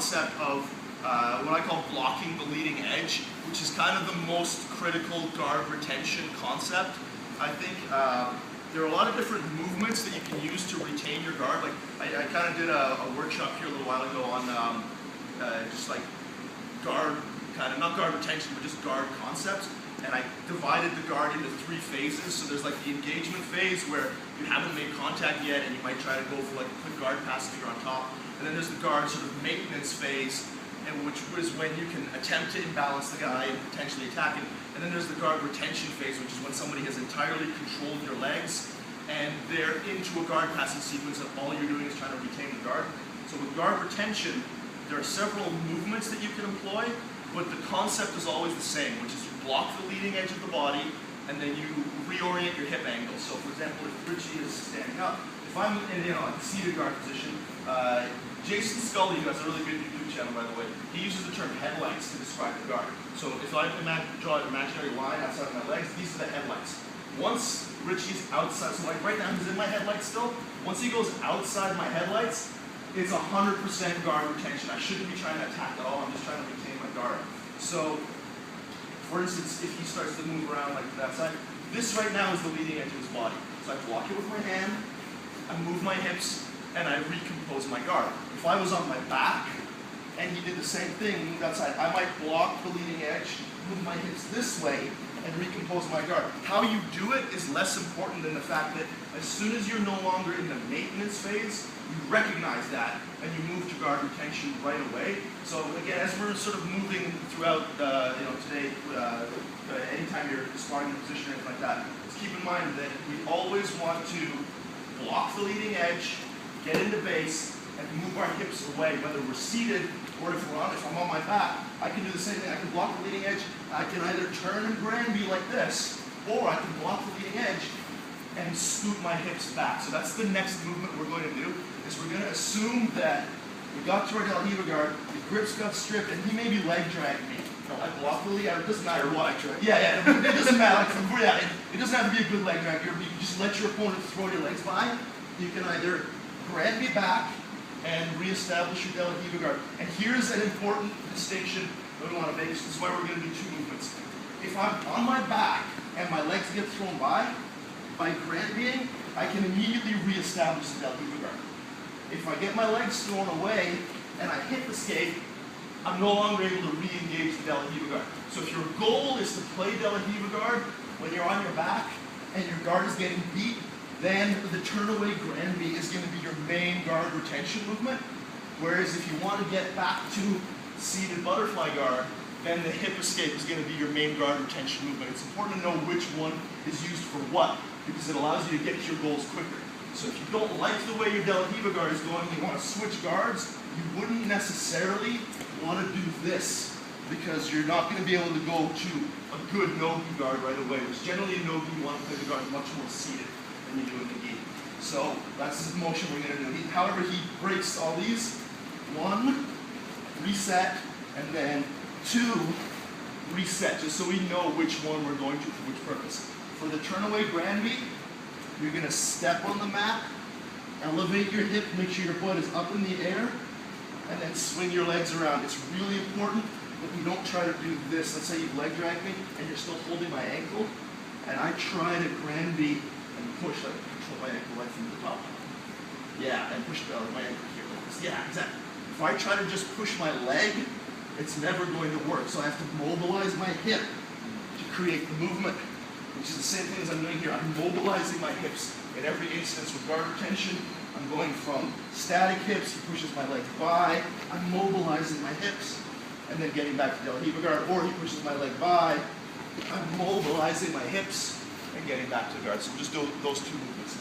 concept of what I call blocking the leading edge, which is kind of the most critical guard retention concept. I think there are a lot of different movements that you can use to retain your guard. Like I kind of did a workshop here a little while ago on just like guard, kind of not guard retention, but just guard concepts. And I divided the guard into 3 phases. So there's like the engagement phase where you haven't made contact yet and you might try to go for like a quick guard pass if you're on top. And then there's the guard sort of maintenance phase, and which is when you can attempt to imbalance the guy and potentially attack him. And then there's the guard retention phase, which is when somebody has entirely controlled your legs and they're into a guard passing sequence and all you're doing is trying to retain the guard. So with guard retention, there are several movements that you can employ, but the concept is always the same, which is you block the leading edge of the body and then you reorient your hip angle. So for example, if Ritchie is standing up, if I'm in a seated guard position, Jason Scully, who has a really good YouTube channel by the way, he uses the term headlights to describe the guard. So if I draw an imaginary line outside of my legs, these are the headlights. Once Ritchie's outside, so like right now he's in my headlights still, once he goes outside my headlights, it's 100% guard retention. I shouldn't be trying to attack at all, I'm just trying to retain my guard. So, for instance, if he starts to move around like that side, this right now is the leading edge of his body. So I block it with my hand, I move my hips, and I recompose my guard. If I was on my back, and he did the same thing, moved outside, I might block the leading edge, move my hips this way, and recompose my guard. How you do it is less important than the fact that as soon as you're no longer in the maintenance phase, you recognize that, and you move to guard retention right away. So again, as we're sort of moving throughout today, anytime you're sparring in a position or anything like that, just keep in mind that we always want to block the leading edge, get into base, and move our hips away, whether we're seated or if I'm on my back. I can do the same thing. I can block the leading edge. I can either turn and Granby like this, or I can block the leading edge and scoot my hips back. So that's the next movement we're going to do, is we're going to assume that we got to our DelaRiva guard, the grips got stripped, and he maybe leg dragged me. I block the lead, it doesn't matter what. Yeah, it doesn't matter. It doesn't have to be a good leg drag. You just let your opponent throw your legs by. You can either grab me back and reestablish your DelaRiva guard. And here's an important distinction that we want to make. This is why we're going to do 2 movements. If I'm on my back and my legs get thrown by Granbying, I can immediately reestablish the DelaRiva guard. If I get my legs thrown away and I hip escape, I'm no longer able to re-engage the DelaRiva guard. So if your goal is to play DelaRiva guard when you're on your back and your guard is getting beat, then the turnaway Granby is going to be your main guard retention movement. Whereas if you want to get back to seated butterfly guard, then the hip escape is going to be your main guard retention movement. It's important to know which one is used for what, because it allows you to get to your goals quicker. So if you don't like the way your DelaRiva guard is going, you want to switch guards, you wouldn't necessarily want to do this, because you're not going to be able to go to a good NoGi guard right away, which generally in NoGi you want to play the guard much more seated than you do in the gi. So that's the motion we're going to do. However, he breaks all these. 1, reset, and then 2, reset, just so we know which one we're going to for which purpose. For the turnaway Granby, you're going to step on the mat, elevate your hip, make sure your butt is up in the air, and then swing your legs around. It's really important that we don't try to do this. Let's say you've leg dragged me and you're still holding my ankle, and I try to Granby and push, like control my ankle right from the top. Yeah, and push my ankle here like this. Yeah, exactly. If I try to just push my leg, it's never going to work. So I have to mobilize my hip to create the movement, which is the same thing as I'm doing here. I'm mobilizing my hips in every instance with guard retention. I'm going from static hips, he pushes my legs by, I'm mobilizing my hips, and then getting back to DelaRiva guard, or he pushes my leg by, I'm mobilizing my hips, and getting back to the guard. So we'll just do those 2 movements.